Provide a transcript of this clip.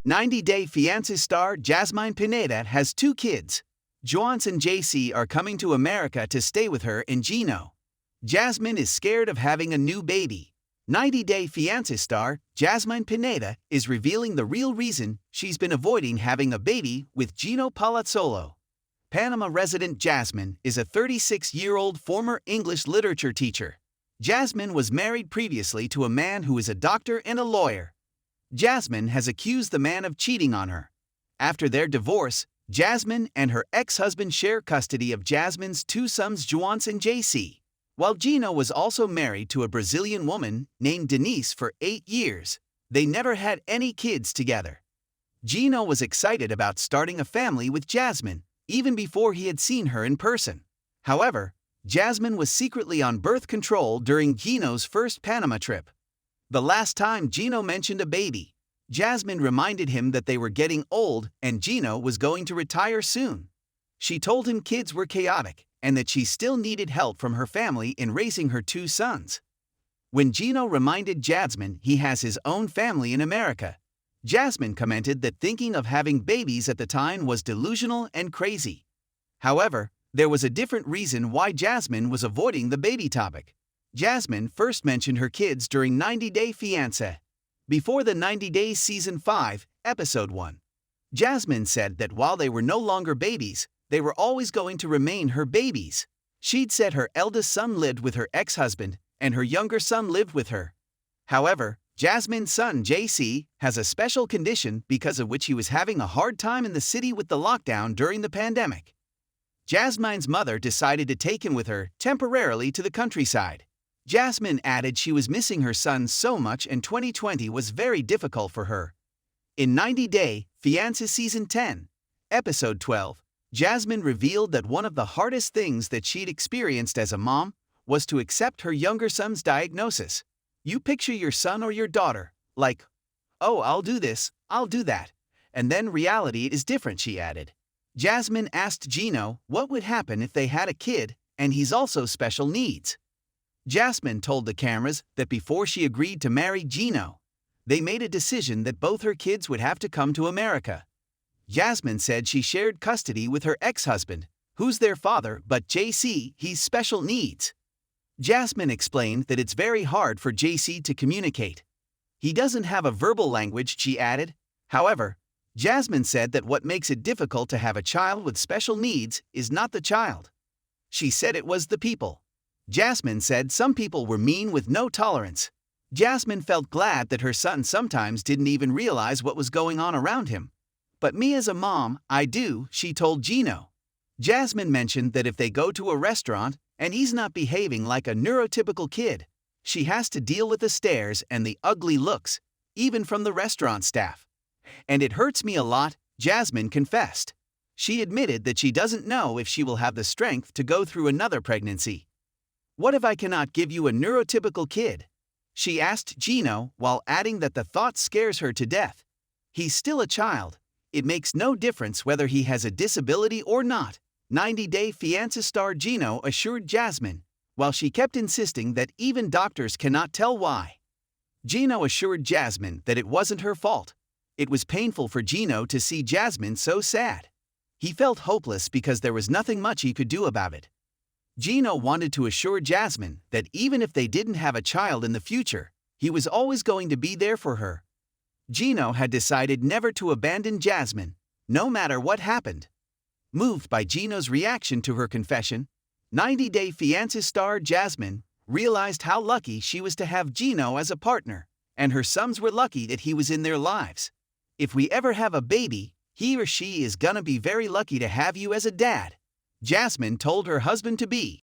90-Day Fiance star Jasmine Pineda has 2 kids. Juance and JC are coming to America to stay with her in Gino. Jasmine is scared of having a new baby. 90-Day Fiance star Jasmine Pineda is revealing the real reason she's been avoiding having a baby with Gino Palazzolo. Panama resident Jasmine is a 36-year-old former English literature teacher. Jasmine was married previously to a man who is a doctor and a lawyer. Jasmine has accused the man of cheating on her. After their divorce, Jasmine and her ex-husband share custody of Jasmine's 2 sons Juance and JC. While Gino was also married to a Brazilian woman named Denise for 8 years, they never had any kids together. Gino was excited about starting a family with Jasmine, even before he had seen her in person. However, Jasmine was secretly on birth control during Gino's first Panama trip. The last time Gino mentioned a baby, Jasmine reminded him that they were getting old and Gino was going to retire soon. She told him kids were chaotic and that she still needed help from her family in raising her 2 sons. When Gino reminded Jasmine he has his own family in America, Jasmine commented that thinking of having babies at the time was delusional and crazy. However, there was a different reason why Jasmine was avoiding the baby topic. Jasmine first mentioned her kids during 90-Day Fiance. Before the 90 Days Season 5, Episode 1. Jasmine said that while they were no longer babies, they were always going to remain her babies. She'd said her eldest son lived with her ex-husband and her younger son lived with her. However, Jasmine's son JC has a special condition because of which he was having a hard time in the city with the lockdown during the pandemic. Jasmine's mother decided to take him with her temporarily to the countryside. Jasmine added she was missing her son so much and 2020 was very difficult for her. In 90-Day Fiance Season 10, Episode 12, Jasmine revealed that one of the hardest things that she'd experienced as a mom was to accept her younger son's diagnosis. You picture your son or your daughter, like, oh, I'll do this, I'll do that. And then reality is different, she added. Jasmine asked Gino what would happen if they had a kid and he's also special needs. Jasmine told the cameras that before she agreed to marry Gino, they made a decision that both her kids would have to come to America. Jasmine said she shared custody with her ex-husband, who's their father, but JC, he's special needs. Jasmine explained that it's very hard for JC to communicate. He doesn't have a verbal language, she added. However, Jasmine said that what makes it difficult to have a child with special needs is not the child. She said it was the people. Jasmine said some people were mean with no tolerance. Jasmine felt glad that her son sometimes didn't even realize what was going on around him. But me as a mom, I do, she told Gino. Jasmine mentioned that if they go to a restaurant and he's not behaving like a neurotypical kid, she has to deal with the stares and the ugly looks, even from the restaurant staff. And it hurts me a lot, Jasmine confessed. She admitted that she doesn't know if she will have the strength to go through another pregnancy. What if I cannot give you a neurotypical kid? She asked Gino, while adding that the thought scares her to death. He's still a child. It makes no difference whether he has a disability or not, 90-Day Fiance star Gino assured Jasmine, while she kept insisting that even doctors cannot tell why. Gino assured Jasmine that it wasn't her fault. It was painful for Gino to see Jasmine so sad. He felt hopeless because there was nothing much he could do about it. Gino wanted to assure Jasmine that even if they didn't have a child in the future, he was always going to be there for her. Gino had decided never to abandon Jasmine, no matter what happened. Moved by Gino's reaction to her confession, 90-Day Fiance star Jasmine realized how lucky she was to have Gino as a partner, and her sons were lucky that he was in their lives. If we ever have a baby, he or she is gonna be very lucky to have you as a dad, Jasmine told her husband-to-be.